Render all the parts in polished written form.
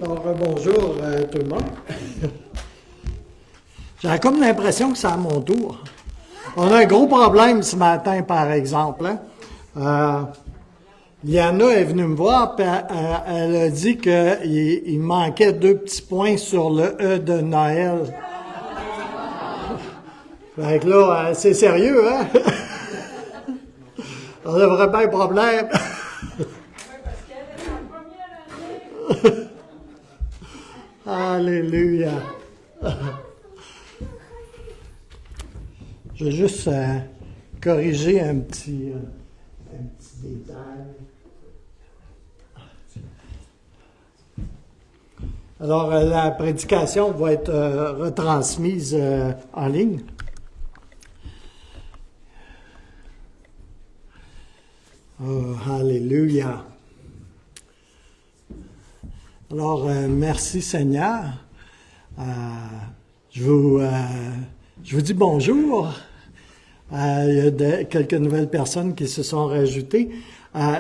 Alors, bonjour tout le monde. J'ai comme l'impression que c'est à mon tour. On a un gros problème ce matin, par exemple. Liana est venue me voir, puis elle a dit qu'il manquait 2 petits points sur le E de Noël. Fait que là, c'est sérieux, hein? On a vraiment un problème. Alléluia. Je vais juste corriger un petit détail. Alors, la prédication va être retransmise en ligne. Oh, alléluia. Alors, merci Seigneur. Je vous dis bonjour. Il y a quelques nouvelles personnes qui se sont rajoutées.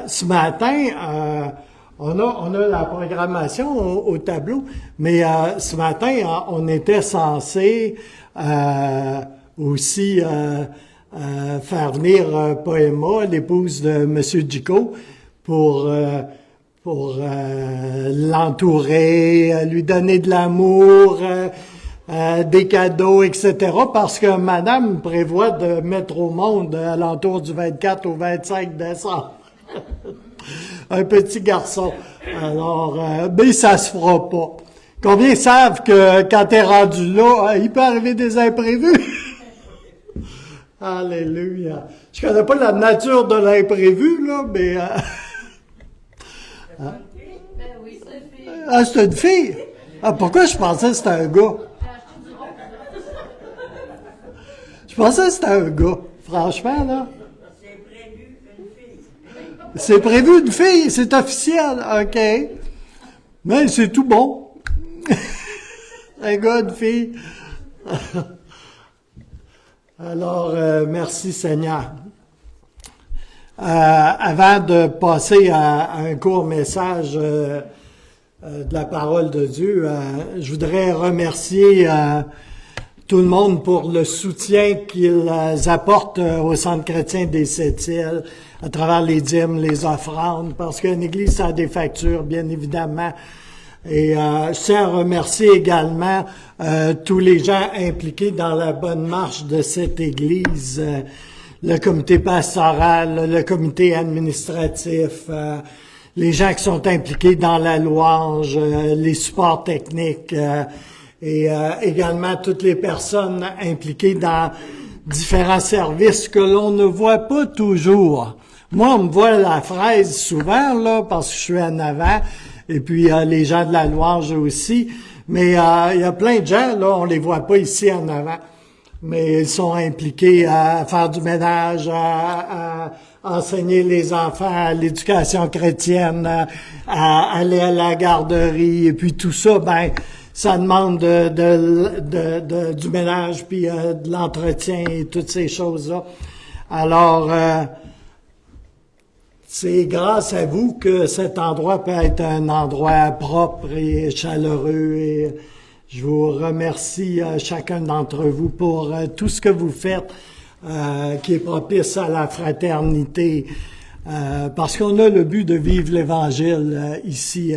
Ce matin, on a la programmation au tableau, mais ce matin, on était censé aussi faire venir Poema, l'épouse de M. Djico, pour l'entourer, lui donner de l'amour, des cadeaux, etc. Parce que madame prévoit de mettre au monde à l'entour du 24 au 25 décembre. Un petit garçon. Alors, mais ça se fera pas. Combien savent que quand t'es rendu là, il peut arriver des imprévus? Alléluia. Je connais pas la nature de l'imprévu, là, mais... Ah, c'est une fille? Ah, pourquoi je pensais que c'était un gars? Je pensais que c'était un gars. Franchement, là. C'est prévu une fille, c'est officiel. OK. Mais c'est tout bon. Un gars, une fille. Alors, merci Seigneur. Avant de passer à un court message de la parole de Dieu, je voudrais remercier tout le monde pour le soutien qu'ils apportent au Centre chrétien des Sept-Îles à travers les dîmes, les offrandes, parce qu'une église, ça a des factures, bien évidemment. Et je tiens à remercier également tous les gens impliqués dans la bonne marche de cette église, le comité pastoral, le comité administratif, les gens qui sont impliqués dans la louange, les supports techniques, et également toutes les personnes impliquées dans différents services que l'on ne voit pas toujours. Moi, on me voit à la fraise souvent, là, parce que je suis en avant, et puis les gens de la louange aussi. Mais il y a plein de gens, là, on les voit pas ici en avant. Mais ils sont impliqués à faire du ménage, à enseigner les enfants à l'éducation chrétienne, à aller à la garderie, et puis tout ça, ben, ça demande du ménage, puis de l'entretien et toutes ces choses-là. Alors, c'est grâce à vous que cet endroit peut être un endroit propre et chaleureux. Et je vous remercie chacun d'entre vous pour tout ce que vous faites, qui est propice à la fraternité, parce qu'on a le but de vivre l'Évangile ici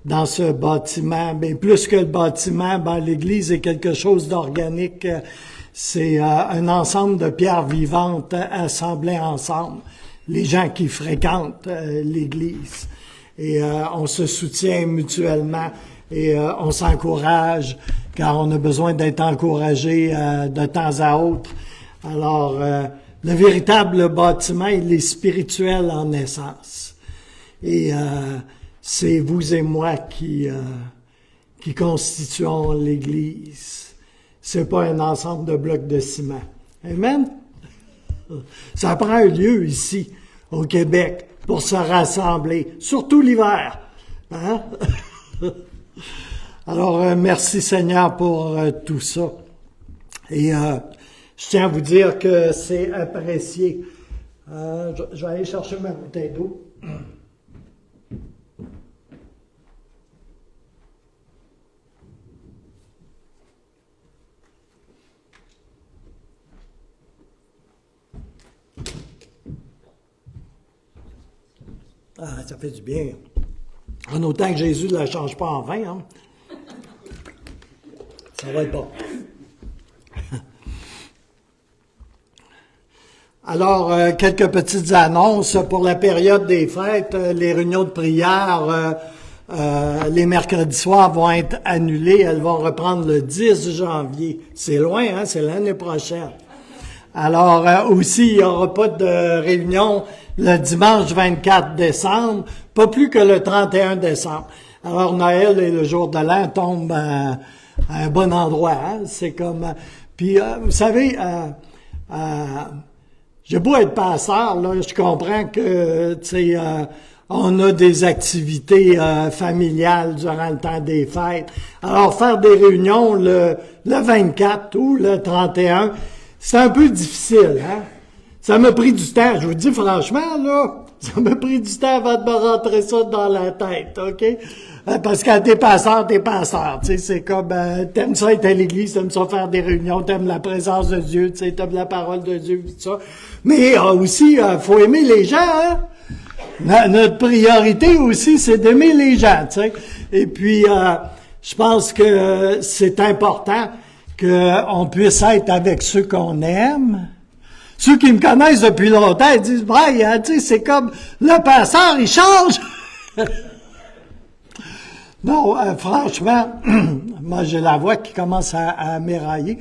dans ce bâtiment. Mais plus que le bâtiment, ben, l'Église est quelque chose d'organique. C'est un ensemble de pierres vivantes assemblées ensemble. Les gens qui fréquentent l'Église. Et on se soutient mutuellement et on s'encourage, car on a besoin d'être encouragé de temps à autre. Alors, le véritable bâtiment, il est spirituel en essence. Et c'est vous et moi qui constituons l'Église. C'est pas un ensemble de blocs de ciment. Amen? Ça prend un lieu ici, au Québec, pour se rassembler, surtout l'hiver. Hein? Alors, merci Seigneur pour tout ça. Et je tiens à vous dire que c'est apprécié. Je vais aller chercher ma bouteille d'eau. Ça fait du bien. En autant que Jésus ne la change pas en vin, hein. Ça va être bon. Alors, quelques petites annonces pour la période des fêtes. Les réunions de prière, les mercredis soirs vont être annulées. Elles vont reprendre le 10 janvier. C'est loin, hein? C'est l'année prochaine. Alors, aussi, il n'y aura pas de réunion le dimanche 24 décembre, pas plus que le 31 décembre. Alors, Noël et le jour de l'an tombent à un bon endroit, hein? C'est comme... puis, vous savez... j'ai beau être pasteur, là, je comprends que, tu sais, on a des activités familiales durant le temps des fêtes. Alors, faire des réunions le 24 ou le 31, c'est un peu difficile, hein? Ça m'a pris du temps, je vous dis franchement, là, ça m'a pris du temps avant de me rentrer ça dans la tête, OK? Parce que quand t'es pasteur, tu sais, c'est comme, t'aimes ça être à l'église, t'aimes ça faire des réunions, t'aimes la présence de Dieu, tu sais, t'aimes la parole de Dieu, tout ça. Mais aussi, faut aimer les gens, hein? Notre priorité aussi, c'est d'aimer les gens, tu sais. Et puis, je pense que c'est important qu'on puisse être avec ceux qu'on aime. Ceux qui me connaissent depuis longtemps, ils disent, ben, tu sais, c'est comme, le pasteur, il change. Non, franchement, moi j'ai la voix qui commence à m'érailler.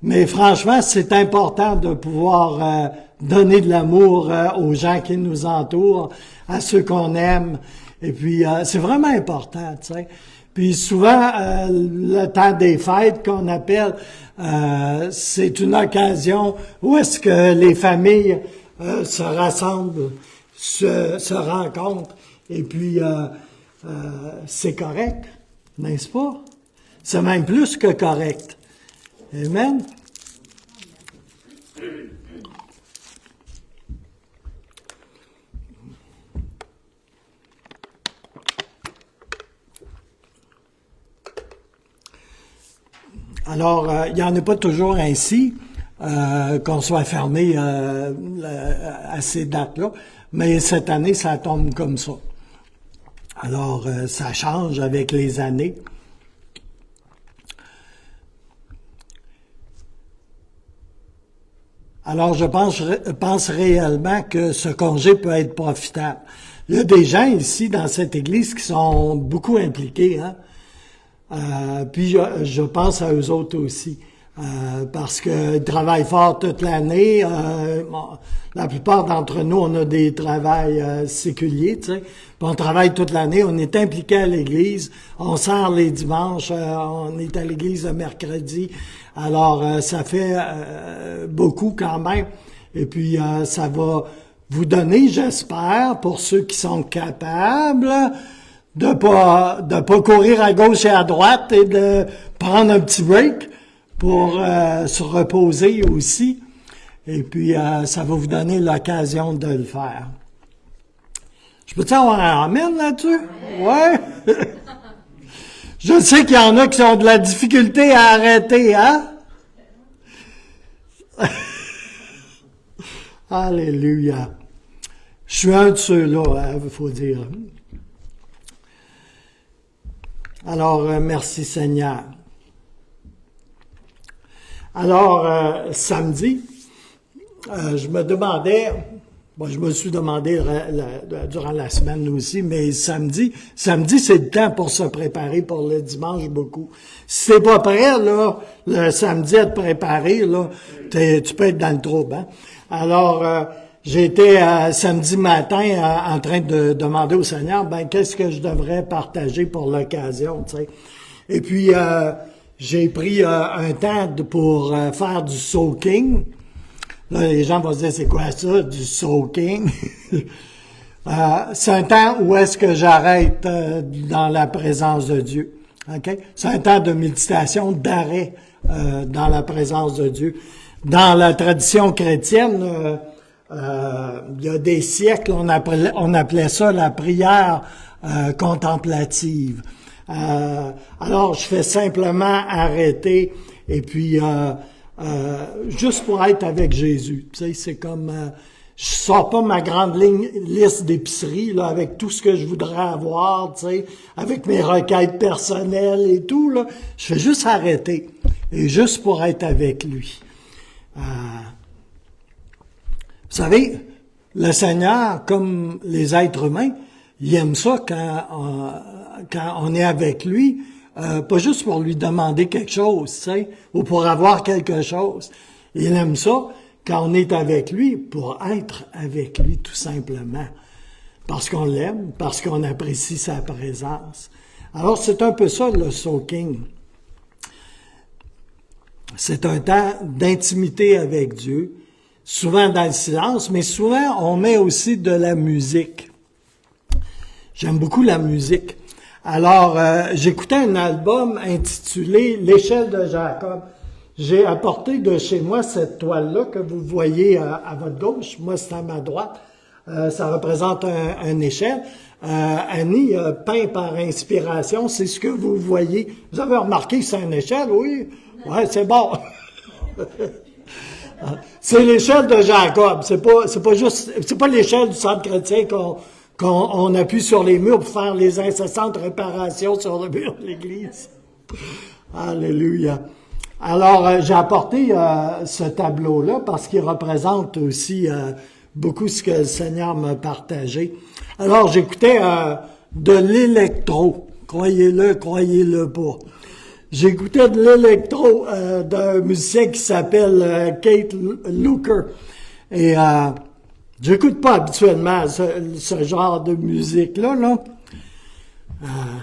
Mais franchement, c'est important de pouvoir donner de l'amour aux gens qui nous entourent, à ceux qu'on aime. Et puis, c'est vraiment important, tu sais. Puis souvent, le temps des fêtes qu'on appelle, c'est une occasion où est-ce que les familles se rassemblent, se rencontrent. Et puis, c'est correct, n'est-ce pas? C'est même plus que correct. Amen. Alors, il n'y en a pas toujours ainsi, qu'on soit fermé à ces dates-là, mais cette année, ça tombe comme ça. Alors, ça change avec les années. Alors, je pense réellement que ce congé peut être profitable. Il y a des gens ici dans cette église qui sont beaucoup impliqués, hein. Puis je pense à eux autres aussi, parce qu'ils travaillent fort toute l'année. La plupart d'entre nous, on a des travails séculiers, tu sais. Puis on travaille toute l'année, on est impliqué à l'église, on sert les dimanches, on est à l'église le mercredi. Alors, ça fait beaucoup quand même. Et puis, ça va vous donner, j'espère, pour ceux qui sont capables, de pas courir à gauche et à droite et de prendre un petit break pour se reposer aussi. Et puis, ça va vous donner l'occasion de le faire. Je peux-tu avoir un amen là-dessus? Ouais. Je sais qu'il y en a qui ont de la difficulté à arrêter, hein? Alléluia. Je suis un de ceux-là, il faut dire. Alors, merci Seigneur. Alors, samedi, je me demandais, je me suis demandé durant la semaine aussi, mais samedi, c'est le temps pour se préparer pour le dimanche beaucoup. Si t'es pas prêt, là, le samedi à te préparer, là, tu peux être dans le trouble, hein. Alors, j'ai été samedi matin en train de demander au Seigneur, qu'est-ce que je devrais partager pour l'occasion, tu sais. Et puis, j'ai pris un temps pour faire du soaking. Là, les gens vont se dire, c'est quoi ça, du soaking? C'est un temps où est-ce que j'arrête dans la présence de Dieu. Okay? C'est un temps de méditation, d'arrêt dans la présence de Dieu. Dans la tradition chrétienne, il y a des siècles, on appelait ça la prière contemplative. Alors, je fais simplement arrêter et puis juste pour être avec Jésus. Tu sais, c'est comme Je sors pas ma grande liste d'épicerie, là, avec tout ce que je voudrais avoir, tu sais, avec mes requêtes personnelles et tout, là. Je fais juste arrêter. Et juste pour être avec lui. Vous savez, le Seigneur, comme les êtres humains, il aime ça quand on est avec lui, pas juste pour lui demander quelque chose, tu sais, ou pour avoir quelque chose. Il aime ça quand on est avec lui, pour être avec lui, tout simplement. Parce qu'on l'aime, parce qu'on apprécie sa présence. Alors, c'est un peu ça, le soaking. C'est un temps d'intimité avec Dieu, souvent dans le silence, mais souvent, on met aussi de la musique. J'aime beaucoup la musique. Alors, j'écoutais un album intitulé « L'échelle de Jacob ». J'ai apporté de chez moi cette toile-là que vous voyez à votre gauche. Moi, c'est à ma droite. Ça représente une échelle. Annie peint par inspiration. C'est ce que vous voyez. Vous avez remarqué que c'est une échelle, oui? Ouais, c'est bon. C'est l'échelle de Jacob. C'est pas l'échelle du centre chrétien qu'on appuie sur les murs pour faire les incessantes réparations sur le mur de l'église. Alléluia. Alors, j'ai apporté ce tableau-là parce qu'il représente aussi beaucoup ce que le Seigneur m'a partagé. Alors, j'écoutais de l'électro. Croyez-le pas. J'écoutais de l'électro d'un musicien qui s'appelle Kate Luker. Et j'écoute pas habituellement ce genre de musique-là, là.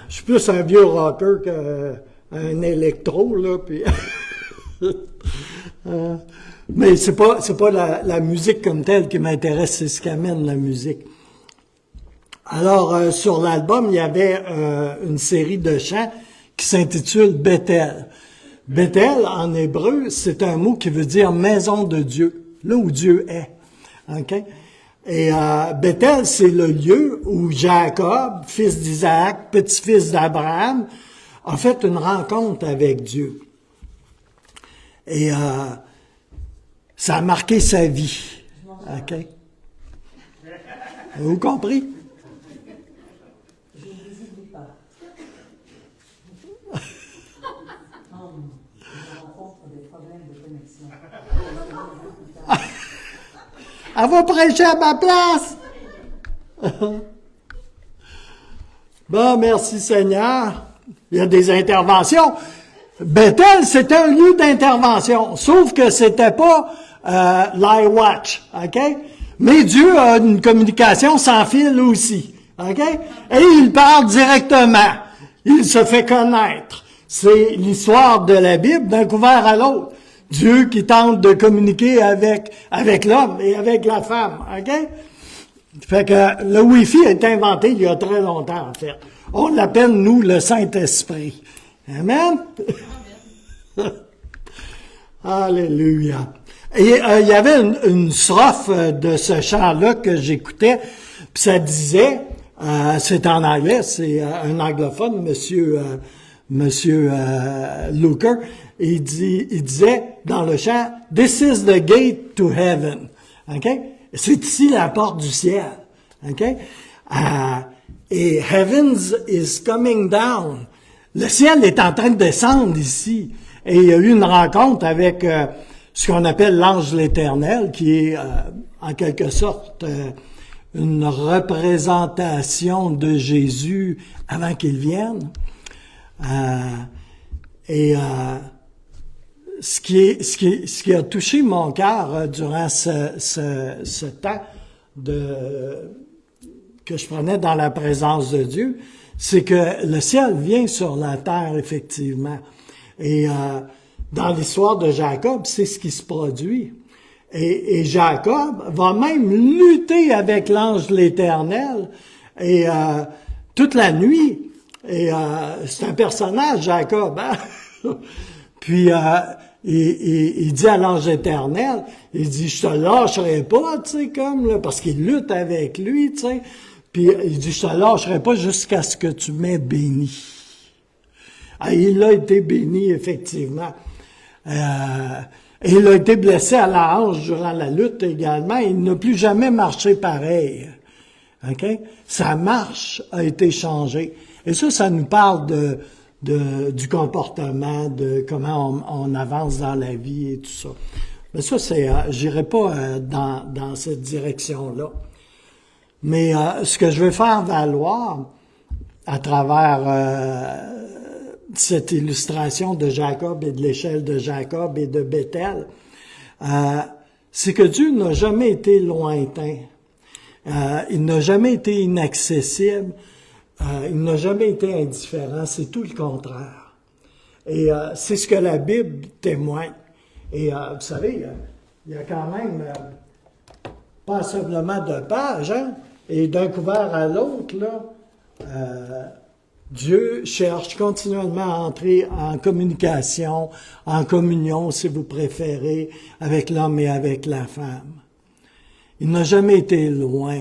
Je suis plus un vieux rocker qu'un électro, là, puis... mais c'est pas la musique comme telle qui m'intéresse, c'est ce qui amène la musique. Alors, sur l'album, il y avait une série de chants qui s'intitule Bethel. Bethel, en hébreu, c'est un mot qui veut dire maison de Dieu, là où Dieu est. OK? Et Bethel, c'est le lieu où Jacob, fils d'Isaac, petit-fils d'Abraham, a fait une rencontre avec Dieu. Et ça a marqué sa vie. OK? Avez-vous compris? Elle va prêcher à ma place! Bon, merci Seigneur. Il y a des interventions. Bethel, c'était un lieu d'intervention, sauf que c'était pas l'iWatch, OK? Mais Dieu a une communication sans fil aussi, OK? Et il parle directement. Il se fait connaître. C'est l'histoire de la Bible d'un couvert à l'autre. Dieu qui tente de communiquer avec l'homme et avec la femme, OK? Fait que le Wi-Fi a été inventé il y a très longtemps, en fait. On l'appelle, nous, le Saint-Esprit. Amen? Alléluia. Et il y avait une strophe de ce chant-là que j'écoutais, puis ça disait, c'est en anglais, c'est un anglophone, Monsieur Luker, il disait dans le chant, « This is the gate to heaven ». OK? C'est ici la porte du ciel. OK? Et « Heavens is coming down ». Le ciel est en train de descendre ici. Et il y a eu une rencontre avec ce qu'on appelle l'ange de l'Éternel, qui est en quelque sorte une représentation de Jésus avant qu'il vienne. Ce qui a touché mon cœur durant ce temps que je prenais dans la présence de Dieu, c'est que le ciel vient sur la terre, effectivement. Et dans l'histoire de Jacob, c'est ce qui se produit. Et Jacob va même lutter avec l'ange de l'Éternel et toute la nuit. Et c'est un personnage, Jacob. Hein? Puis il dit à l'ange éternel, il dit, je te lâcherai pas, tu sais, comme là, parce qu'il lutte avec lui, tu sais. Puis il dit, je te lâcherai pas jusqu'à ce que tu m'aies béni. Il a été béni, effectivement. Et il a été blessé à la hanche durant la lutte également. Il n'a plus jamais marché pareil. OK? Sa marche a été changée. Et ça nous parle du comportement, de comment on avance dans la vie et tout ça. Mais ça, j'irai pas dans cette direction-là. Mais ce que je veux faire valoir à travers cette illustration de Jacob et de l'échelle de Jacob et de Bethel, c'est que Dieu n'a jamais été lointain. Il n'a jamais été inaccessible. Il n'a jamais été indifférent. C'est tout le contraire. Et c'est ce que la Bible témoigne. Et vous savez, il y a quand même passablement de pages, hein? Et d'un couvert à l'autre, là, Dieu cherche continuellement à entrer en communication, en communion, si vous préférez, avec l'homme et avec la femme. Il n'a jamais été loin.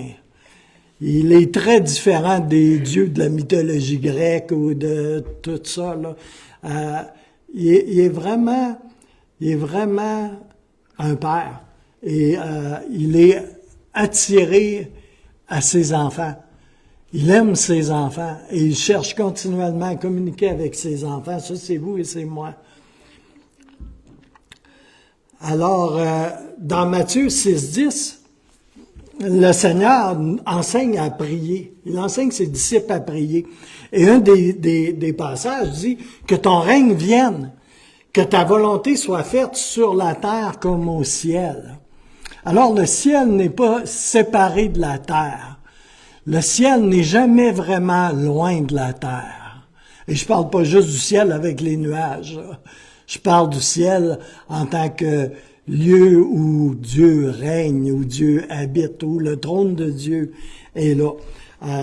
Il est très différent des dieux de la mythologie grecque ou de tout ça, là. Il est vraiment un père. Et il est attiré à ses enfants. Il aime ses enfants et il cherche continuellement à communiquer avec ses enfants. Ça, c'est vous et c'est moi. Alors, dans Matthieu 6,10, le Seigneur enseigne à prier. Il enseigne ses disciples à prier. Et un des passages dit que ton règne vienne, que ta volonté soit faite sur la terre comme au ciel. Alors, le ciel n'est pas séparé de la terre. Le ciel n'est jamais vraiment loin de la terre. Et je parle pas juste du ciel avec les nuages. Je parle du ciel en tant que lieu où Dieu règne, où Dieu habite, où le trône de Dieu est là.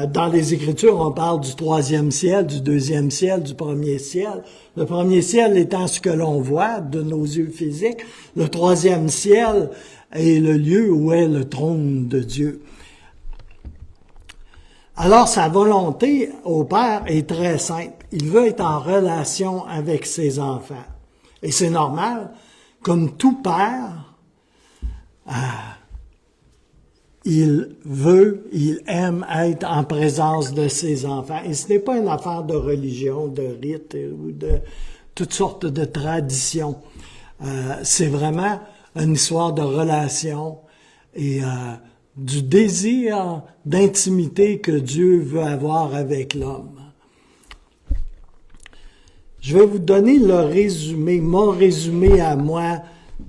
Dans les Écritures, on parle du troisième ciel, du deuxième ciel, du premier ciel. Le premier ciel étant ce que l'on voit de nos yeux physiques. Le troisième ciel est le lieu où est le trône de Dieu. Alors, sa volonté au Père est très simple. Il veut être en relation avec ses enfants. Et c'est normal, comme tout père, il aime être en présence de ses enfants. Et ce n'est pas une affaire de religion, de rite ou de toutes sortes de traditions. C'est vraiment une histoire de relation et du désir d'intimité que Dieu veut avoir avec l'homme. Je vais vous donner le résumé, mon résumé à moi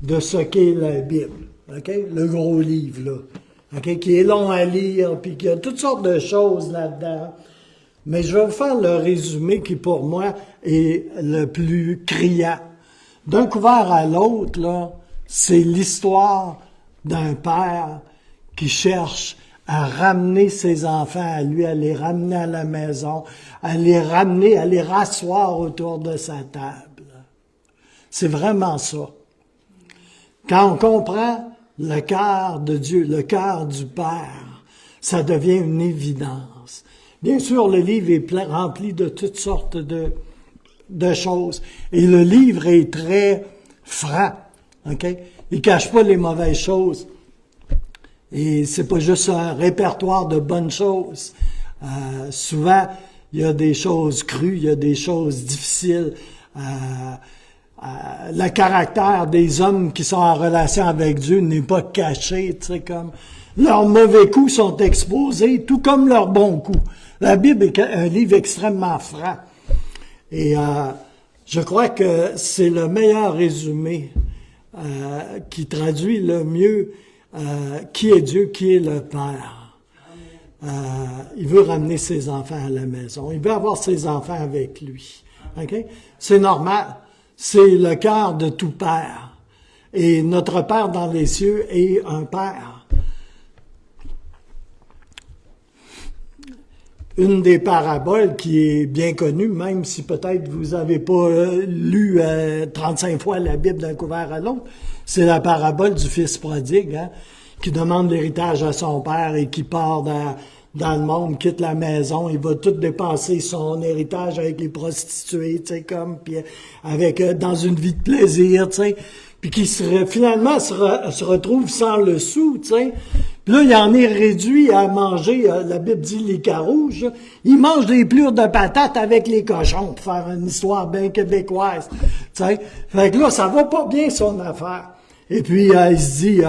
de ce qu'est la Bible. Okay? Le gros livre, là. Okay? Qui est long à lire, puis qui a toutes sortes de choses là-dedans. Mais je vais vous faire le résumé qui, pour moi, est le plus criant. D'un couvert à l'autre, là, c'est l'histoire d'un père qui cherche à ramener ses enfants à lui, à les ramener à la maison, à les ramener, à les rasseoir autour de sa table. C'est vraiment ça. Quand on comprend le cœur de Dieu, le cœur du Père, ça devient une évidence. Bien sûr, le livre est rempli de toutes sortes de choses. Et le livre est très franc. Okay? Il cache pas les mauvaises choses. Et c'est pas juste un répertoire de bonnes choses. Souvent, il y a des choses crues, il y a des choses difficiles. Le caractère des hommes qui sont en relation avec Dieu n'est pas caché, tu sais, comme leurs mauvais coups sont exposés, tout comme leurs bons coups. La Bible est un livre extrêmement franc. Et je crois que c'est le meilleur résumé qui traduit le mieux qui est Dieu, qui est le Père. Il veut ramener ses enfants à la maison. Il veut avoir ses enfants avec lui. Okay? C'est normal. C'est le cœur de tout père. Et notre Père dans les cieux est un Père. Une des paraboles qui est bien connue, même si peut-être vous n'avez pas lu 35 fois la Bible d'un couvert à l'autre, c'est la parabole du fils prodigue, hein, qui demande l'héritage à son père et qui part dans le monde, quitte la maison, il va tout dépenser son héritage avec les prostituées, tu sais, comme, puis avec dans une vie de plaisir, tu sais. puis qui finalement se retrouve sans le sou, tu sais. Puis là, il en est réduit à manger, la Bible dit les carouges, il mange des plures de patates avec les cochons, pour faire une histoire bien québécoise, tu sais. Fait que là, ça va pas bien son affaire. Et puis, il se dit,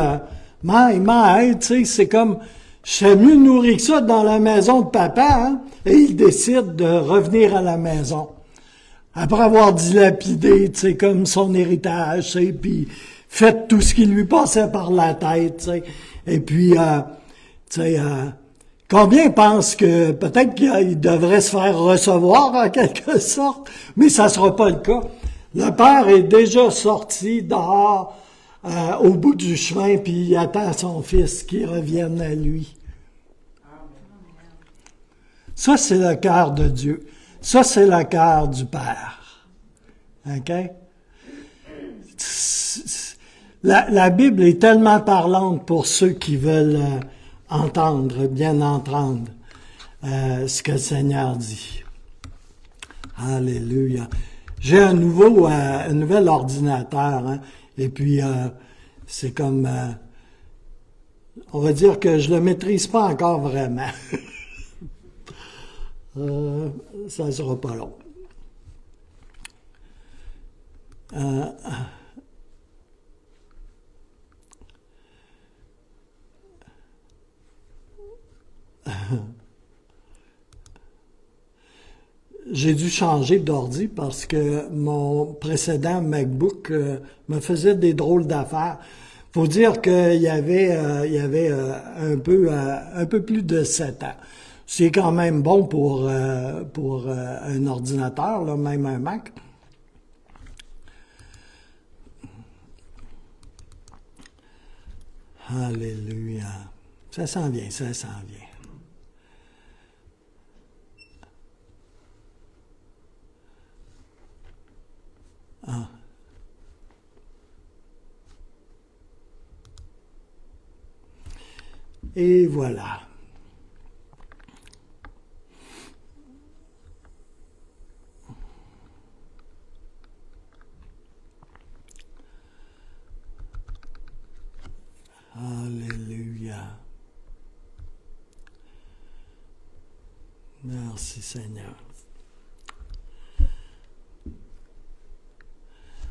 tu sais, c'est comme, je serais mieux nourri que ça dans la maison de papa, hein? Et il décide de revenir à la maison. Après avoir dilapidé, tu sais, comme son héritage, tu sais, puis fait tout ce qui lui passait par la tête, tu sais. Et puis, tu sais, combien pensent que peut-être qu'il devrait se faire recevoir en quelque sorte, mais ça sera pas le cas. Le père est déjà sorti dehors au bout du chemin, puis il attend son fils qui revienne à lui. Ça, c'est le cœur de Dieu. Ça, c'est le cœur du Père. OK? La Bible est tellement parlante pour ceux qui veulent entendre, bien entendre ce que le Seigneur dit. Alléluia. J'ai un nouvel ordinateur, hein, et puis c'est comme, on va dire que je le maîtrise pas encore vraiment. Ça ne sera pas long. J'ai dû changer d'ordi parce que mon précédent MacBook me faisait des drôles d'affaires. Faut dire qu'il y avait un peu plus de 7 ans. C'est quand même bon pour un ordinateur, là, même un Mac. Alléluia. Ça s'en vient, ça s'en vient. Ah. Et voilà. Alléluia. Merci Seigneur.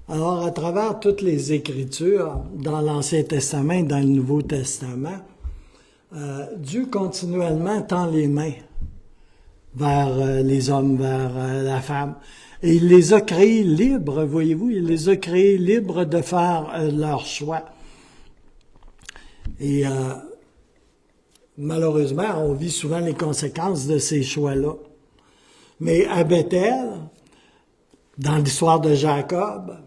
Alors, à travers toutes les Écritures, dans l'Ancien Testament et dans le Nouveau Testament, Dieu continuellement tend les mains vers les hommes, vers la femme. Et il les a créés libres, voyez-vous, il les a créés libres de faire leur choix. Et malheureusement, on vit souvent les conséquences de ces choix-là. Mais à Bethel, dans l'histoire de Jacob,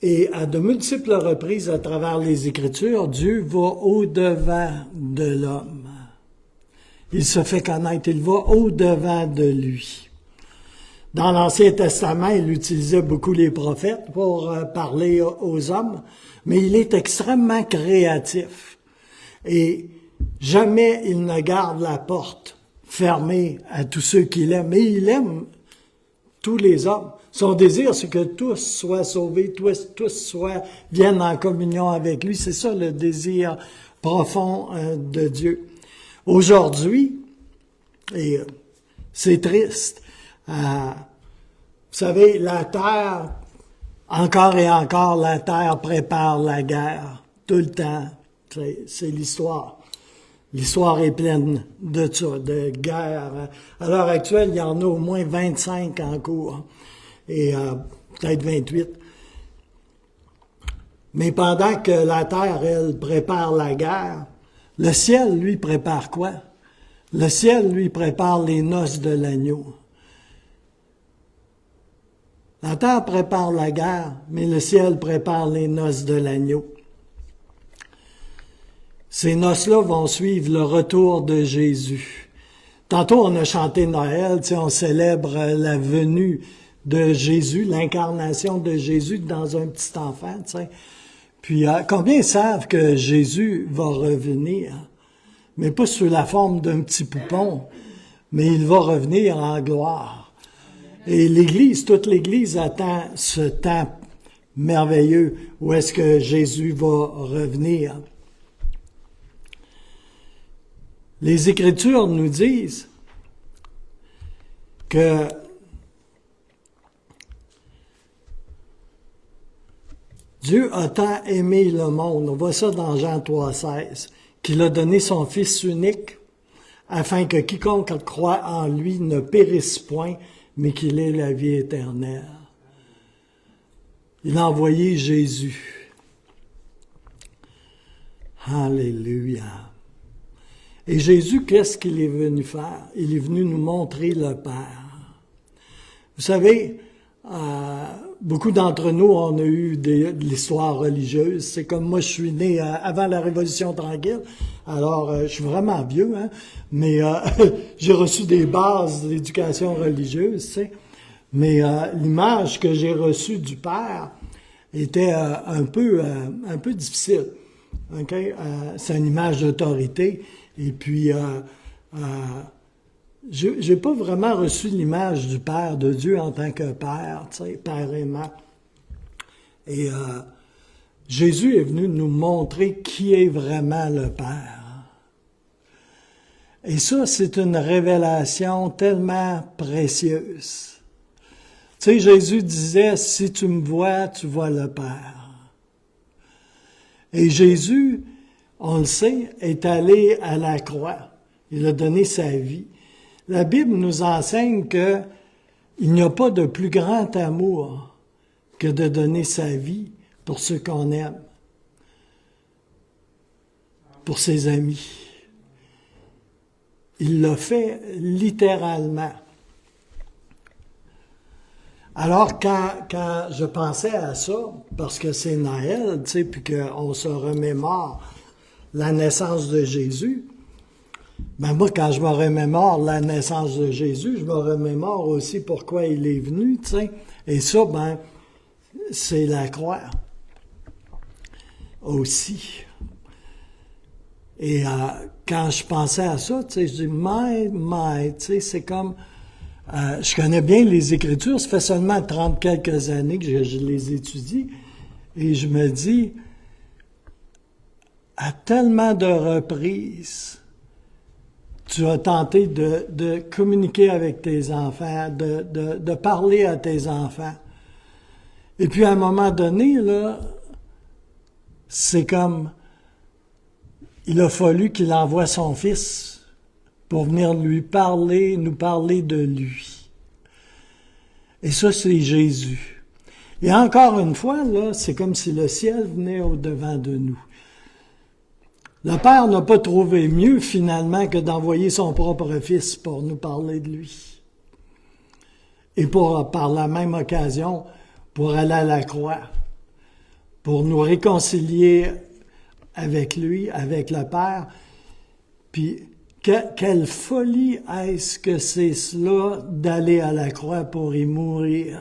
et à de multiples reprises à travers les Écritures, Dieu va au-devant de l'homme. Il se fait connaître, il va au-devant de lui. Dans l'Ancien Testament, il utilisait beaucoup les prophètes pour parler aux hommes, mais il est extrêmement créatif. Et jamais il ne garde la porte fermée à tous ceux qu'il aime. Et il aime tous les hommes. Son désir, c'est que tous soient sauvés, tous viennent en communion avec lui. C'est ça le désir profond de Dieu. Aujourd'hui, et c'est triste, vous savez, la terre, encore et encore, la terre prépare la guerre, tout le temps. C'est l'histoire. L'histoire est pleine de ça, de guerres. À l'heure actuelle, il y en a au moins 25 en cours, et peut-être 28. Mais pendant que la terre, elle, prépare la guerre, le ciel, lui, prépare quoi? Le ciel, lui, prépare les noces de l'agneau. La terre prépare la guerre, mais le ciel prépare les noces de l'agneau. Ces noces-là vont suivre le retour de Jésus. Tantôt, on a chanté Noël, on célèbre la venue de Jésus, l'incarnation de Jésus dans un petit enfant, t'sais. Puis, combien savent que Jésus va revenir, mais pas sous la forme d'un petit poupon, mais il va revenir en gloire. Et l'Église, toute l'Église attend ce temps merveilleux où est-ce que Jésus va revenir. Les Écritures nous disent que Dieu a tant aimé le monde, on voit ça dans Jean 3,16, qu'il a donné son Fils unique, afin que quiconque croit en lui ne périsse point, mais qu'il ait la vie éternelle. Il a envoyé Jésus. Alléluia. Et Jésus, qu'est-ce qu'il est venu faire? Il est venu nous montrer le Père. Vous savez, beaucoup d'entre nous, on a eu de l'histoire religieuse. C'est comme moi, je suis né avant la Révolution tranquille. Alors, je suis vraiment vieux, hein? Mais j'ai reçu des bases d'éducation religieuse, tu sais. Mais l'image que j'ai reçue du Père était un peu difficile. Okay? C'est une image d'autorité. Et puis, j'ai pas vraiment reçu l'image du Père, de Dieu en tant que Père, tu sais, Père aimant. Et Jésus est venu nous montrer qui est vraiment le Père. Et ça, c'est une révélation tellement précieuse. Tu sais, Jésus disait, si tu me vois, tu vois le Père. Et Jésus, on le sait, est allé à la croix. Il a donné sa vie. La Bible nous enseigne que il n'y a pas de plus grand amour que de donner sa vie pour ceux qu'on aime, pour ses amis. Il l'a fait littéralement. Alors, quand je pensais à ça, parce que c'est Noël, tu sais, puis qu'on se remémore la naissance de Jésus, ben moi, quand je me remémore la naissance de Jésus, je me remémore aussi pourquoi il est venu, tu sais. Et ça, ben, c'est la croix aussi. Et quand je pensais à ça, tu sais, je dis, tu sais, c'est comme... je connais bien les Écritures, ça fait seulement 30 quelques années que je les étudie, et je me dis, à tellement de reprises, tu as tenté de communiquer avec tes enfants, de parler à tes enfants. Et puis à un moment donné, là, c'est comme, il a fallu qu'il envoie son fils pour venir lui parler, nous parler de lui. Et ça, c'est Jésus. Et encore une fois, là, c'est comme si le ciel venait au-devant de nous. Le Père n'a pas trouvé mieux, finalement, que d'envoyer son propre Fils pour nous parler de lui. Et par la même occasion, pour aller à la croix, pour nous réconcilier avec lui, avec le Père. Puis, quelle folie est-ce que c'est cela d'aller à la croix pour y mourir?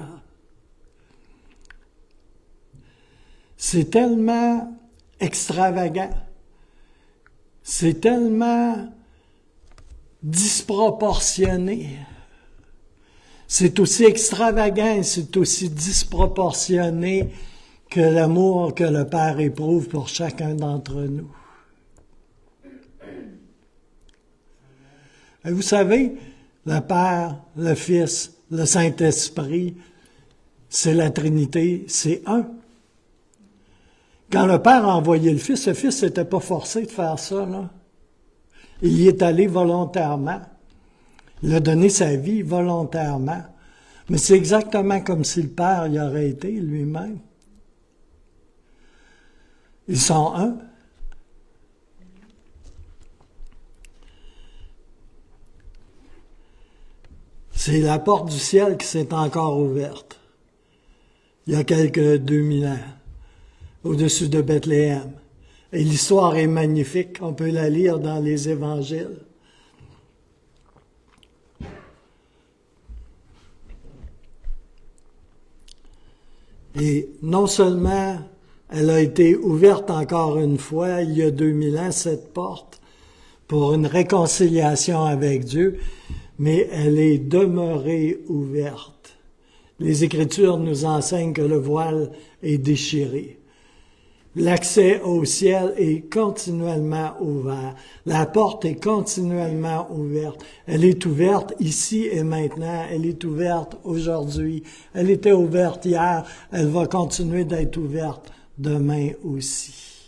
C'est tellement extravagant. C'est tellement disproportionné. C'est aussi extravagant et c'est aussi disproportionné que l'amour que le Père éprouve pour chacun d'entre nous. Et vous savez, le Père, le Fils, le Saint-Esprit, c'est la Trinité, c'est un. Quand le Père a envoyé le Fils n'était pas forcé de faire ça, là. Il y est allé volontairement. Il a donné sa vie volontairement. Mais c'est exactement comme si le Père y aurait été lui-même. Ils sont un. C'est la porte du ciel qui s'est encore ouverte. Il y a quelques 2000 ans. Au-dessus de Bethléem. Et l'histoire est magnifique, on peut la lire dans les évangiles. Et non seulement elle a été ouverte encore une fois, il y a 2000 ans, cette porte, pour une réconciliation avec Dieu, mais elle est demeurée ouverte Les Écritures nous enseignent que le voile est déchiré. L'accès au ciel est continuellement ouvert. La porte est continuellement ouverte. Elle est ouverte ici et maintenant. Elle est ouverte aujourd'hui. Elle était ouverte hier. Elle va continuer d'être ouverte demain aussi.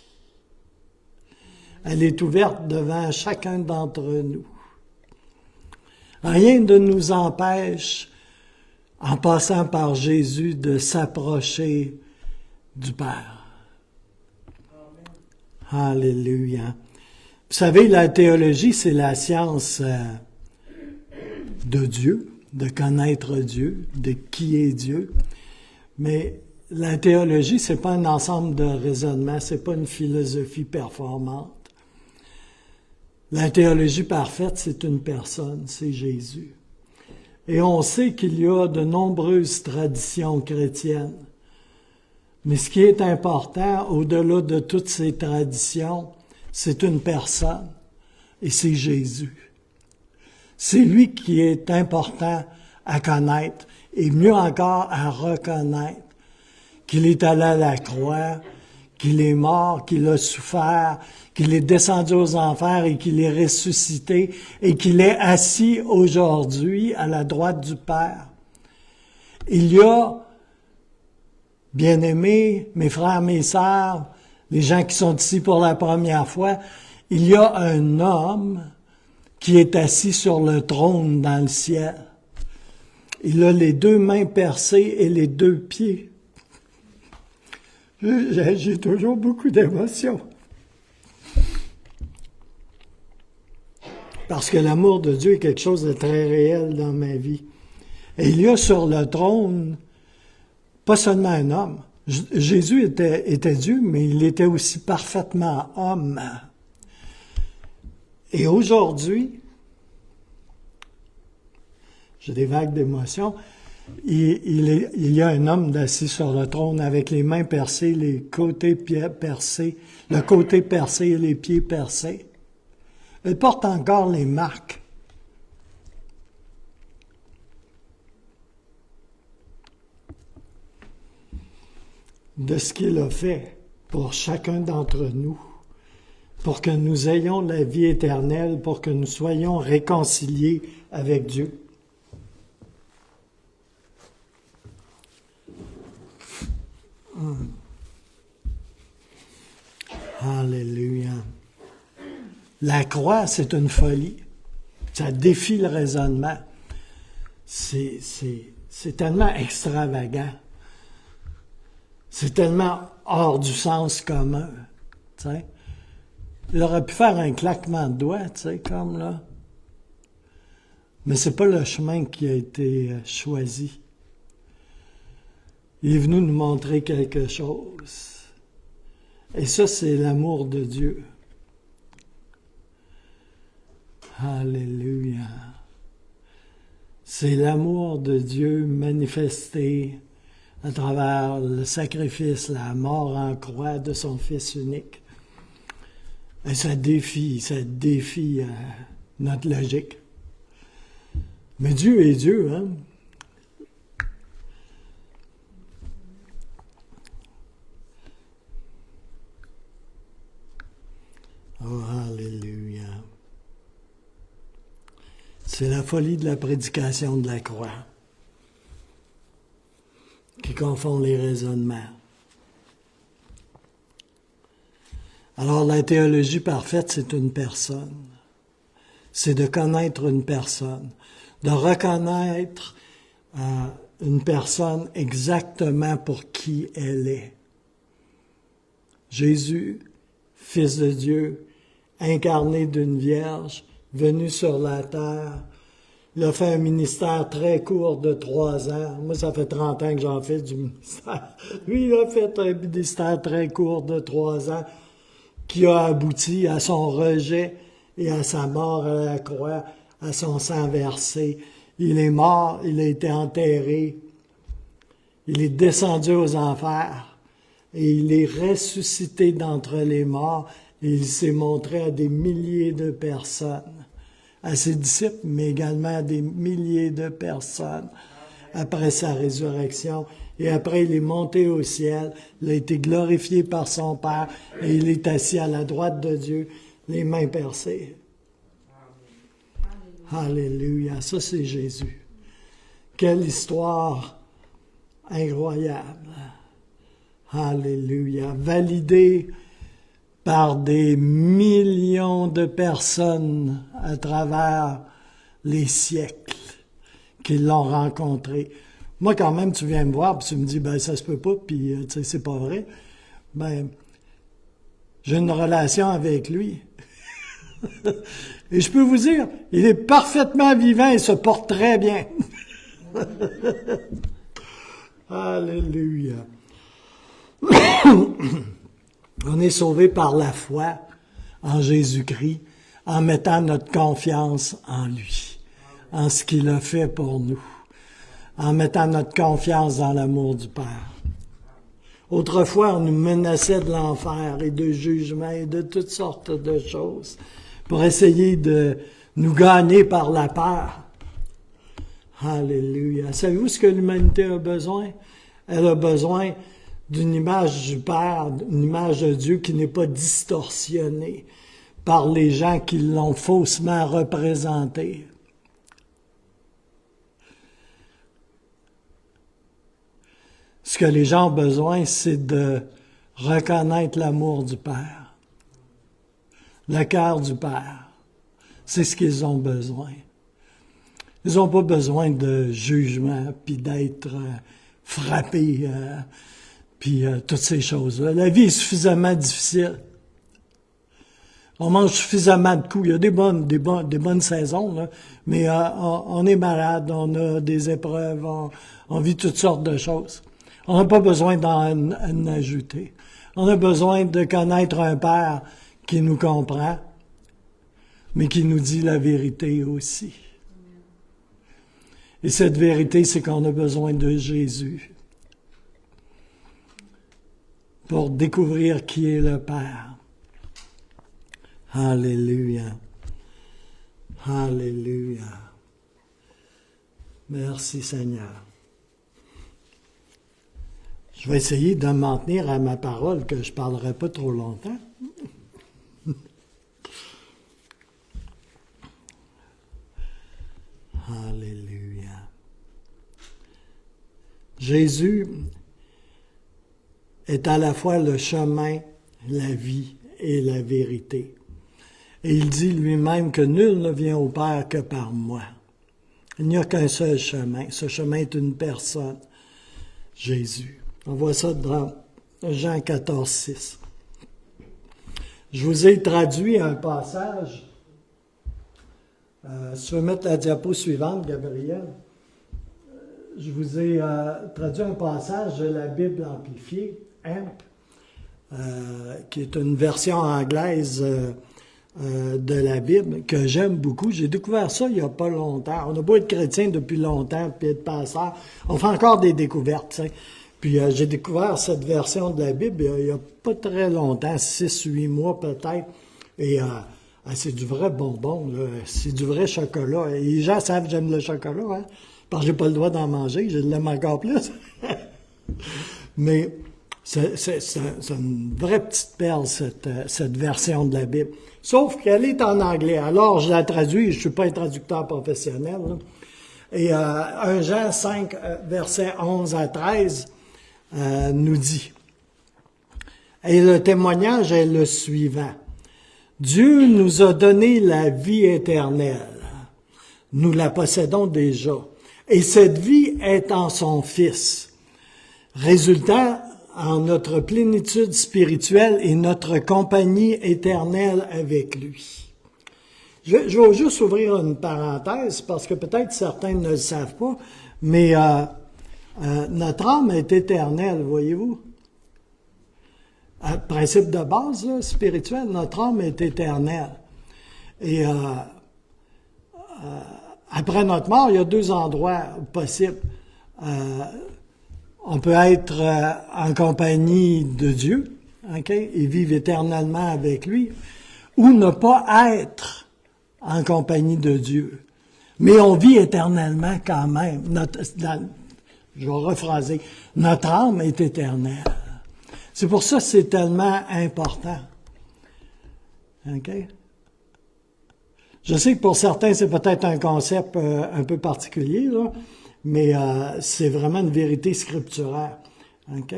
Elle est ouverte devant chacun d'entre nous. Rien ne nous empêche, en passant par Jésus, de s'approcher du Père. Alléluia. Vous savez, la théologie, c'est la science de Dieu, de connaître Dieu, de qui est Dieu. Mais la théologie, c'est pas un ensemble de raisonnements, c'est pas une philosophie performante. La théologie parfaite, c'est une personne, c'est Jésus. Et on sait qu'il y a de nombreuses traditions chrétiennes. Mais ce qui est important, au-delà de toutes ces traditions, c'est une personne, et c'est Jésus. C'est lui qui est important à connaître, et mieux encore à reconnaître, qu'il est allé à la croix, qu'il est mort, qu'il a souffert, qu'il est descendu aux enfers et qu'il est ressuscité, et qu'il est assis aujourd'hui à la droite du Père. Il y a, bien-aimés, mes frères, mes sœurs, les gens qui sont ici pour la première fois, il y a un homme qui est assis sur le trône dans le ciel. Il a les deux mains percées et les deux pieds. J'ai toujours beaucoup d'émotions. Parce que l'amour de Dieu est quelque chose de très réel dans ma vie. Et il y a sur le trône pas seulement un homme. Jésus était Dieu, mais il était aussi parfaitement homme. Et aujourd'hui, j'ai des vagues d'émotions, il y a un homme assis sur le trône avec les mains percées, les côtés percés, le côté percé et les pieds percés. Il porte encore les marques de ce qu'il a fait pour chacun d'entre nous, pour que nous ayons la vie éternelle, pour que nous soyons réconciliés avec Dieu. Alléluia. La croix, c'est une folie. Ça défie le raisonnement. C'est tellement extravagant. C'est tellement hors du sens commun. T'sais. Il aurait pu faire un claquement de doigts, comme là. Mais c'est pas le chemin qui a été choisi. Il est venu nous montrer quelque chose. Et ça, c'est l'amour de Dieu. Alléluia. C'est l'amour de Dieu manifesté à travers le sacrifice, la mort en croix de son Fils unique. Et ça défie notre logique. Mais Dieu est Dieu, hein? Oh, alléluia. C'est la folie de la prédication de la croix qui confond les raisonnements. Alors, la théologie parfaite, c'est une personne. C'est de connaître une personne, de reconnaître une personne exactement pour qui elle est. Jésus, Fils de Dieu, incarné d'une vierge, venu sur la terre. Il a fait un ministère très court de 3 ans. Moi, ça fait 30 ans que j'en fais du ministère. Lui, il a fait un ministère très court de 3 ans qui a abouti à son rejet et à sa mort à la croix, à son sang versé. Il est mort, il a été enterré, il est descendu aux enfers et il est ressuscité d'entre les morts et il s'est montré à des milliers de personnes, à ses disciples, mais également à des milliers de personnes, après sa résurrection. Et après, il est monté au ciel, il a été glorifié par son Père, et il est assis à la droite de Dieu, les mains percées. Alléluia, ça c'est Jésus. Quelle histoire incroyable. Alléluia, validé par des millions de personnes à travers les siècles qui l'ont rencontré. Moi, quand même, tu viens me voir, puis tu me dis, ben ça se peut pas, puis tu sais, c'est pas vrai. Ben, j'ai une relation avec lui. Et je peux vous dire, il est parfaitement vivant et se porte très bien. Alléluia. On est sauvé par la foi en Jésus-Christ, en mettant notre confiance en lui, en ce qu'il a fait pour nous, en mettant notre confiance dans l'amour du Père. Autrefois, on nous menaçait de l'enfer et de jugement et de toutes sortes de choses pour essayer de nous gagner par la peur. Alléluia. Savez-vous ce que l'humanité a besoin? Elle a besoin d'une image du Père, une image de Dieu qui n'est pas distorsionnée par les gens qui l'ont faussement représentée. Ce que les gens ont besoin, c'est de reconnaître l'amour du Père, le cœur du Père. C'est ce qu'ils ont besoin. Ils n'ont pas besoin de jugement, puis d'être frappés, puis toutes ces choses-là. La vie est suffisamment difficile. On mange suffisamment de coups. Il y a des bonnes saisons, là, mais on est malade, on a des épreuves, on vit toutes sortes de choses. On n'a pas besoin d'en ajouter. On a besoin de connaître un Père qui nous comprend, mais qui nous dit la vérité aussi. Et cette vérité, c'est qu'on a besoin de Jésus pour découvrir qui est le Père. Alléluia. Alléluia. Merci Seigneur. Je vais essayer de m'en tenir à ma parole, que je ne parlerai pas trop longtemps. Alléluia. Jésus est à la fois le chemin, la vie et la vérité. Et il dit lui-même que nul ne vient au Père que par moi. Il n'y a qu'un seul chemin. Ce chemin est une personne, Jésus. On voit ça dans Jean 14, 6. Je vous ai traduit un passage. Si tu veux mettre la diapo suivante, Gabriel. Je vous ai traduit un passage de la Bible amplifiée, AMP, qui est une version anglaise de la Bible que j'aime beaucoup. J'ai découvert ça il n'y a pas longtemps. On a beau être chrétien depuis longtemps, puis être pasteur. On fait encore des découvertes, tu sais. Puis j'ai découvert cette version de la Bible il n'y a pas très longtemps, 6-8 mois peut-être. Et c'est du vrai bonbon, là. C'est du vrai chocolat. Et les gens savent que j'aime le chocolat, hein? Parce que j'ai pas le droit d'en manger, je l'aime encore plus. Mais c'est une vraie petite perle, cette version de la Bible. Sauf qu'elle est en anglais. Alors, je la traduis, je suis pas un traducteur professionnel, là. Et 1 Jean 5, versets 11 à 13, nous dit, et le témoignage est le suivant. Dieu nous a donné la vie éternelle. Nous la possédons déjà. Et cette vie est en son Fils, résultant en notre plénitude spirituelle et notre compagnie éternelle avec lui. Je vais juste ouvrir une parenthèse, parce que peut-être certains ne le savent pas, mais notre âme est éternelle, voyez-vous. Principe de base, là, spirituel, notre âme est éternelle. Et après notre mort, il y a 2 endroits possibles. On peut être en compagnie de Dieu, okay, et vivre éternellement avec lui, ou ne pas être en compagnie de Dieu. Mais on vit éternellement quand même. Je vais rephraser. Notre âme est éternelle. C'est pour ça que c'est tellement important. OK? Je sais que pour certains, c'est peut-être un concept un peu particulier, là, mais c'est vraiment une vérité scripturaire. OK?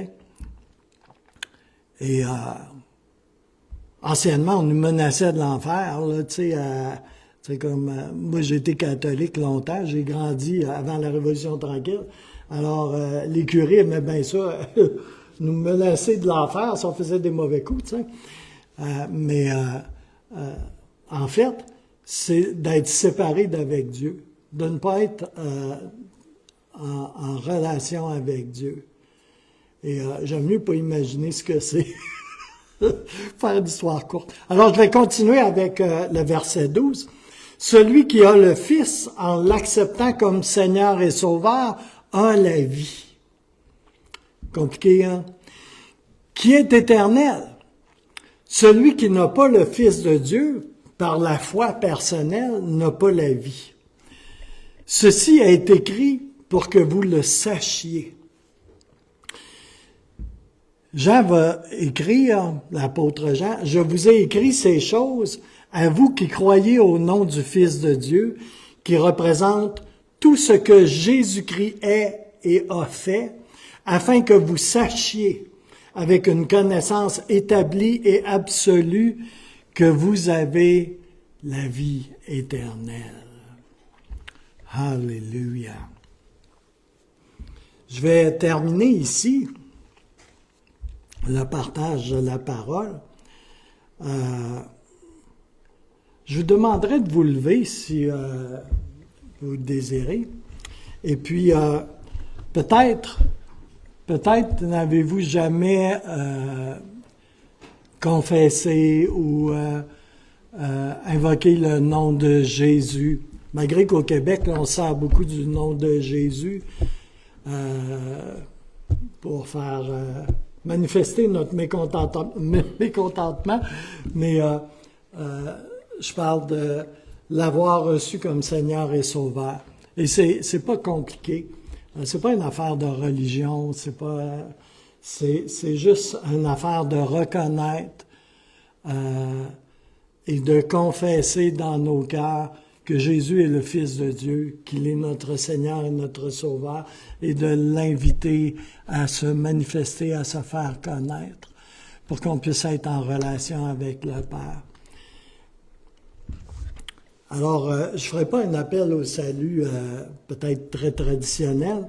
Et anciennement, on nous menaçait de l'enfer, là, tu sais, comme moi j'ai été catholique longtemps, j'ai grandi avant la Révolution tranquille. Alors, les curés aimaient bien ça, nous menacer de l'enfer si on faisait des mauvais coups, tu sais. Mais en fait, c'est d'être séparé d'avec Dieu, de ne pas être en relation avec Dieu. Et j'aime mieux pas imaginer ce que c'est. Faire d'histoire courte. Alors, je vais continuer avec le verset 12. Celui qui a le Fils, en l'acceptant comme Seigneur et Sauveur, a la vie. Compliqué, hein? Qui est éternel. Celui qui n'a pas le Fils de Dieu, par la foi personnelle, n'a pas la vie. Ceci est écrit pour que vous le sachiez. Jean va écrire, l'apôtre Jean, « Je vous ai écrit ces choses à vous qui croyez au nom du Fils de Dieu, qui représente tout ce que Jésus-Christ est et a fait, afin que vous sachiez, avec une connaissance établie et absolue, que vous avez la vie éternelle. » Alléluia. Je vais terminer ici le partage de la parole. Je vous demanderai de vous lever si vous le désirez. Et puis, peut-être n'avez-vous jamais confessé ou invoqué le nom de Jésus. Malgré qu'au Québec, là, on sert beaucoup du nom de Jésus pour faire manifester notre mécontentement, mais je parle de l'avoir reçu comme Seigneur et Sauveur. Et c'est pas compliqué. C'est pas une affaire de religion, c'est juste une affaire de reconnaître et de confesser dans nos cœurs que Jésus est le Fils de Dieu, qu'il est notre Seigneur et notre Sauveur, et de l'inviter à se manifester, à se faire connaître, pour qu'on puisse être en relation avec le Père. Alors, je ne ferai pas un appel au salut peut-être très traditionnel,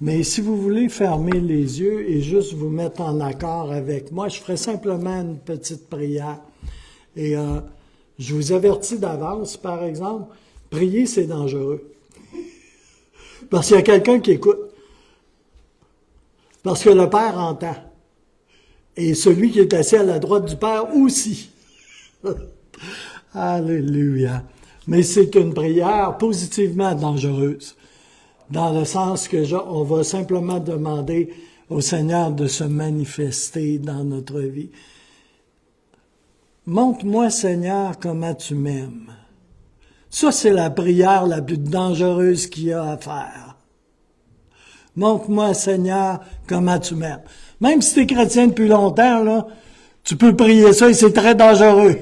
mais si vous voulez fermer les yeux et juste vous mettre en accord avec moi, je ferai simplement une petite prière. Et je vous avertis d'avance, par exemple, prier, c'est dangereux. Parce qu'il y a quelqu'un qui écoute. Parce que le Père entend. Et celui qui est assis à la droite du Père aussi. Alléluia. Mais c'est une prière positivement dangereuse. Dans le sens que on va simplement demander au Seigneur de se manifester dans notre vie. Montre-moi, Seigneur, comment tu m'aimes. Ça, c'est la prière la plus dangereuse qu'il y a à faire. Montre-moi, Seigneur, comment tu m'aimes. Même si tu es chrétien depuis longtemps, là, tu peux prier ça et c'est très dangereux.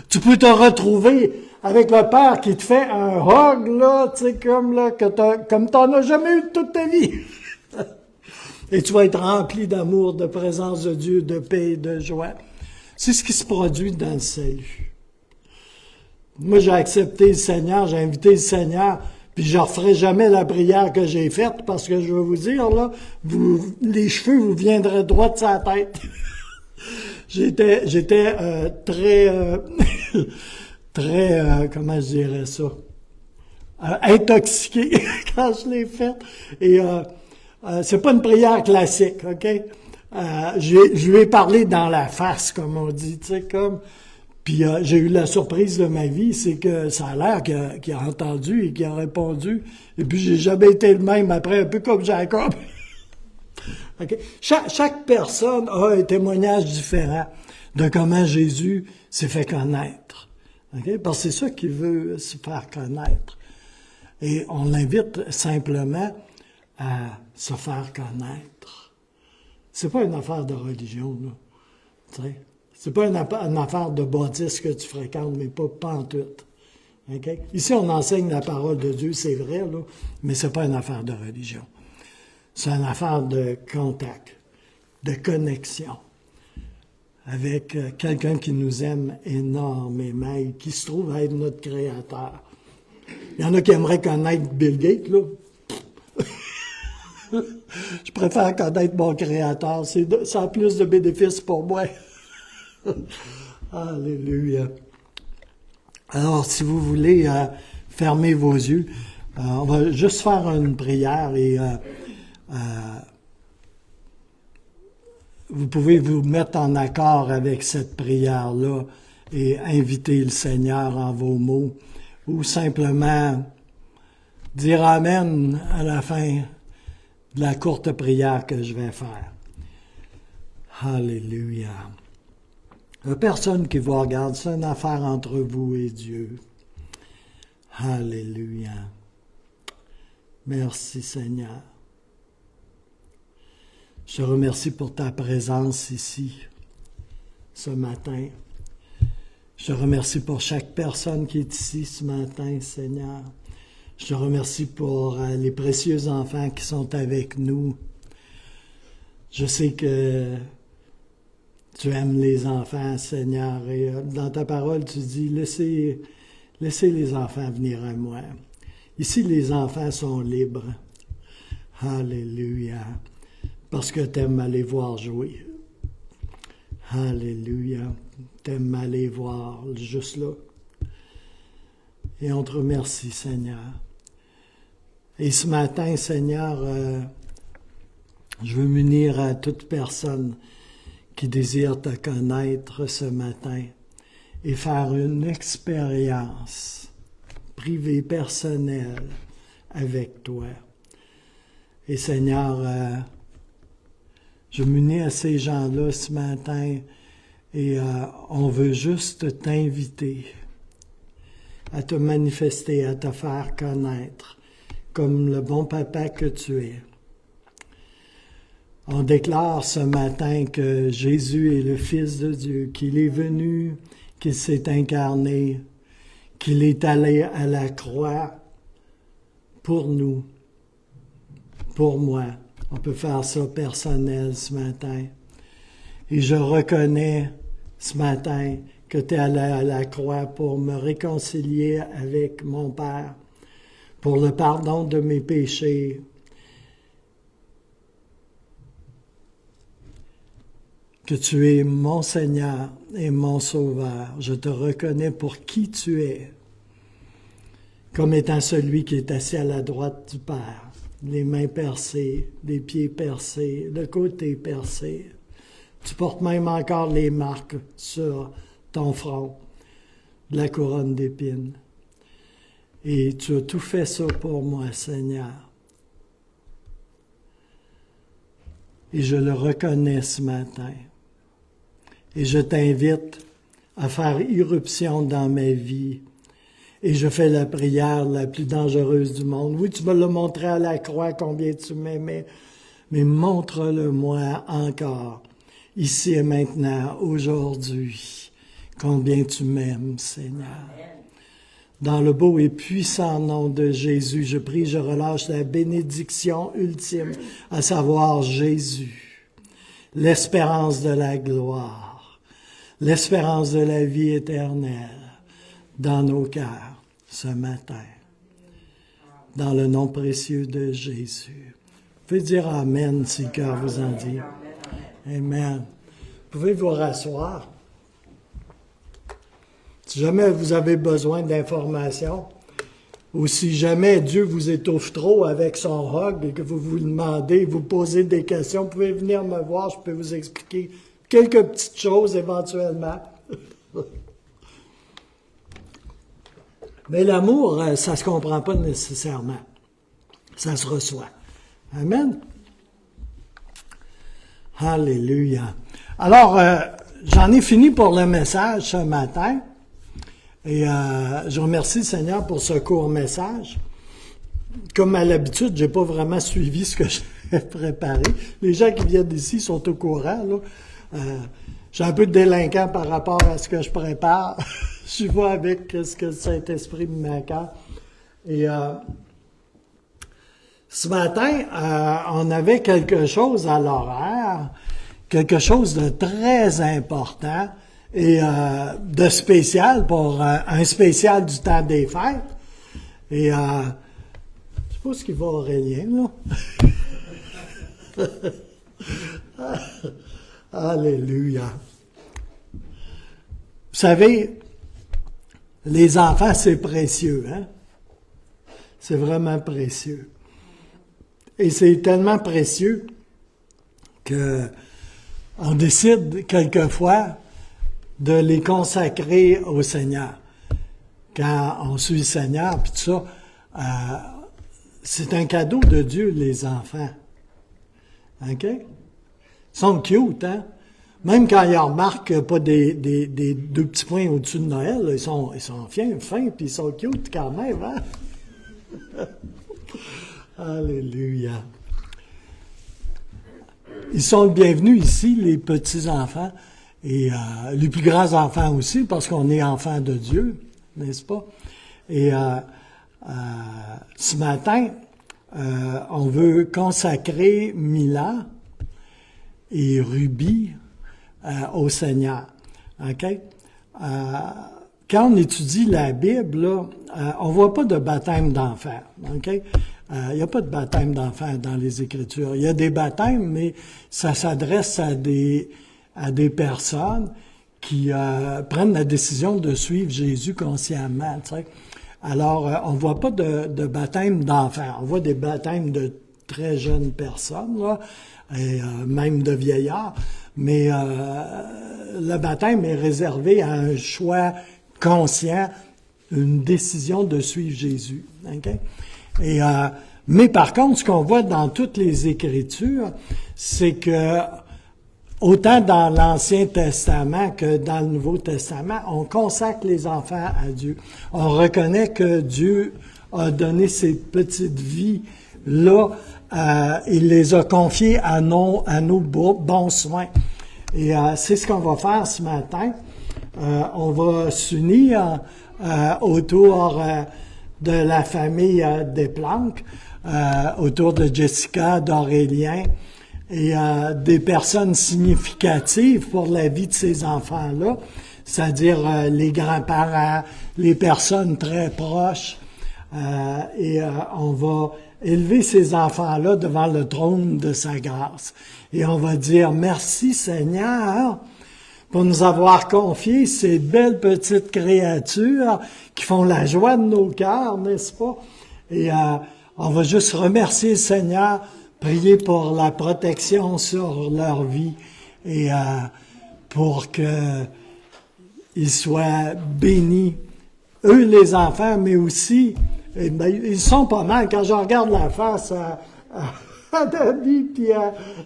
Tu peux te retrouver avec le Père qui te fait un hug, là, tu sais, comme t'en as jamais eu toute ta vie. Et tu vas être rempli d'amour, de présence de Dieu, de paix et de joie. C'est ce qui se produit dans le salut. Moi, j'ai accepté le Seigneur, j'ai invité le Seigneur, puis je ne referai jamais la prière que j'ai faite, parce que je vais vous dire, là, les cheveux vous viendraient droit de sa tête. J'étais très, très, comment je dirais ça, intoxiqué quand je l'ai faite. Et c'est pas une prière classique, OK? Je lui ai parlé dans la face, comme on dit, tu sais, comme... Puis j'ai eu la surprise de ma vie, c'est que ça a l'air qu'il a entendu et qu'il a répondu. Et puis j'ai jamais été le même après, un peu comme Jacob. Okay? Chaque personne a un témoignage différent de comment Jésus s'est fait connaître. Okay? Parce que c'est ça qu'il veut se faire connaître. Et on l'invite simplement à se faire connaître. C'est pas une affaire de religion, là. Tu sais? C'est pas une affaire de baptiste que tu fréquentes, mais pas en tout. Okay? Ici, on enseigne la parole de Dieu, c'est vrai, là, mais c'est pas une affaire de religion. C'est une affaire de contact, de connexion avec quelqu'un qui nous aime énormément et qui se trouve à être notre créateur. Il y en a qui aimeraient connaître Bill Gates, là. Je préfère connaître mon créateur. Ça a plus de bénéfices pour moi. Alléluia. Alors, si vous voulez fermer vos yeux, on va juste faire une prière et vous pouvez vous mettre en accord avec cette prière-là et inviter le Seigneur en vos mots ou simplement dire Amen à la fin de la courte prière que je vais faire. Alléluia. Il n'y a personne qui vous regarde, c'est une affaire entre vous et Dieu. Alléluia. Merci Seigneur. Je te remercie pour ta présence ici, ce matin. Je te remercie pour chaque personne qui est ici ce matin, Seigneur. Je te remercie pour les précieux enfants qui sont avec nous. Je sais que tu aimes les enfants, Seigneur, et dans ta parole, tu dis, laissez les enfants venir à moi. Ici, les enfants sont libres. Alléluia. Parce que tu aimes aller voir jouer. Alléluia. Tu aimes aller voir juste là. Et on te remercie, Seigneur. Et ce matin, Seigneur, je veux m'unir à toute personne qui désire te connaître ce matin et faire une expérience privée, personnelle avec toi. Et Seigneur, je m'unis à ces gens-là ce matin et on veut juste t'inviter à te manifester, à te faire connaître comme le bon papa que tu es. On déclare ce matin que Jésus est le Fils de Dieu, qu'il est venu, qu'il s'est incarné, qu'il est allé à la croix pour nous, pour moi. On peut faire ça personnel ce matin. Et je reconnais ce matin que tu es allé à la croix pour me réconcilier avec mon Père, pour le pardon de mes péchés, que tu es mon Seigneur et mon Sauveur. Je te reconnais pour qui tu es, comme étant celui qui est assis à la droite du Père, les mains percées, les pieds percés, le côté percé. Tu portes même encore les marques sur ton front, de la couronne d'épines. Et tu as tout fait ça pour moi, Seigneur. Et je le reconnais ce matin. Et je t'invite à faire irruption dans ma vie. Et je fais la prière la plus dangereuse du monde. Oui, tu me l'as montré à la croix combien tu m'aimais, mais montre-le-moi encore, ici et maintenant, aujourd'hui, combien tu m'aimes, Seigneur. Dans le beau et puissant nom de Jésus, je prie, je relâche la bénédiction ultime, à savoir Jésus, l'espérance de la gloire, l'espérance de la vie éternelle dans nos cœurs ce matin, dans le nom précieux de Jésus. Vous pouvez dire Amen si le cœur vous en dit. Amen. Vous pouvez vous rasseoir. Si jamais vous avez besoin d'informations, ou si jamais Dieu vous étouffe trop avec son hug et que vous vous demandez, vous posez des questions, vous pouvez venir me voir, je peux vous expliquer quelques petites choses éventuellement. Mais l'amour, ça ne se comprend pas nécessairement. Ça se reçoit. Amen. Alléluia. Alors, j'en ai fini pour le message ce matin. Et je remercie le Seigneur pour ce court message. comme à l'habitude, j'ai pas vraiment suivi ce que j'ai préparé. Les gens qui viennent d'ici sont au courant, là. J'ai un peu de délinquant par rapport à ce que je prépare. Je vois avec ce que le Saint-Esprit me met à cœur. Et ce matin, on avait quelque chose à l'horaire, quelque chose de très important et de spécial pour un spécial du temps des fêtes. Et je sais pas ce qu'il va Aurélien, là. Alléluia. Vous savez, les enfants, c'est précieux, hein? C'est vraiment précieux. Et c'est tellement précieux que on décide quelquefois de les consacrer au Seigneur. Quand on suit le Seigneur, puis tout ça, c'est un cadeau de Dieu, les enfants. OK? Ils sont cute, hein? Même quand ils remarquent pas des 2 petits points au-dessus de Noël, là, ils sont fins, puis ils sont cute quand même, hein? Alléluia. Ils sont les bienvenus ici, les petits-enfants, et les plus grands enfants aussi, parce qu'on est enfants de Dieu, n'est-ce pas? Et ce matin, on veut consacrer Mila et Ruby au Seigneur. OK? Quand on étudie la Bible, là, on voit pas de baptême d'enfant. OK? Il n'y a pas de baptême d'enfant dans les Écritures. Il y a des baptêmes, mais ça s'adresse à des personnes qui prennent la décision de suivre Jésus consciemment. Tu sais. Alors, on voit pas de baptême d'enfant. On voit des baptêmes de très jeunes personnes, là, et même de vieillards. Mais le baptême est réservé à un choix conscient, une décision de suivre Jésus. Okay? Et, mais par contre, ce qu'on voit dans toutes les Écritures, c'est que autant dans l'Ancien Testament que dans le Nouveau Testament, on consacre les enfants à Dieu. On reconnaît que Dieu a donné ces petites vies-là, il les a confiées à nos bons soins. Et c'est ce qu'on va faire ce matin. On va s'unir autour de la famille Desplanques, autour de Jessica, d'Aurélien, et des personnes significatives pour la vie de ces enfants-là, c'est-à-dire les grands-parents, les personnes très proches, et on va élever ces enfants-là devant le trône de sa grâce. Et on va dire, merci Seigneur pour nous avoir confié ces belles petites créatures qui font la joie de nos cœurs, n'est-ce pas? Et on va juste remercier le Seigneur, prier pour la protection sur leur vie et pour que ils soient bénis, eux les enfants, mais aussi, ils sont pas mal. Quand je regarde la face à David et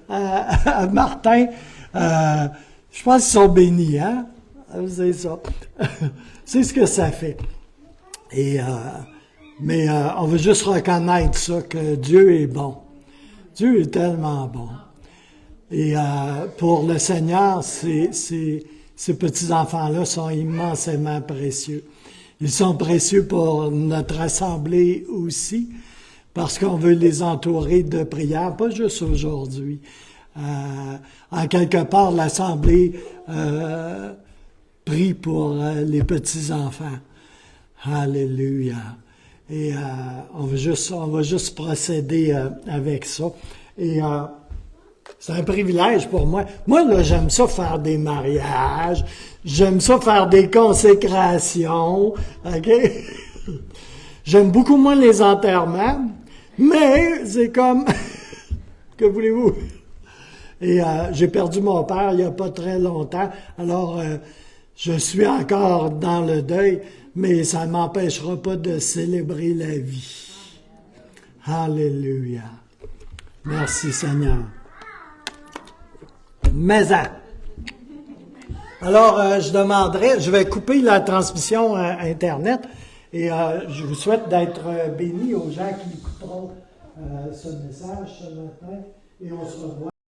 à Martin, je pense qu'ils sont bénis, hein? C'est ça. C'est ce que ça fait. Et mais on veut juste reconnaître ça, que Dieu est bon. Dieu est tellement bon. Et pour le Seigneur, ces petits-enfants-là sont immensément précieux. Ils sont précieux pour notre assemblée aussi, parce qu'on veut les entourer de prières, pas juste aujourd'hui. En quelque part, l'assemblée prie pour les petits-enfants. Alléluia. Et on va juste procéder avec ça. Et c'est un privilège pour moi. Moi, là, j'aime ça faire des mariages, j'aime ça faire des consécrations, OK? J'aime beaucoup moins les enterrements, mais c'est comme... que voulez-vous? Et j'ai perdu mon père il n'y a pas très longtemps, alors je suis encore dans le deuil, mais ça ne m'empêchera pas de célébrer la vie. Alléluia. Merci Seigneur. Maison. Alors, je vais couper la transmission Internet Et je vous souhaite d'être bénis aux gens qui écouteront ce message ce matin. Et on se revoit.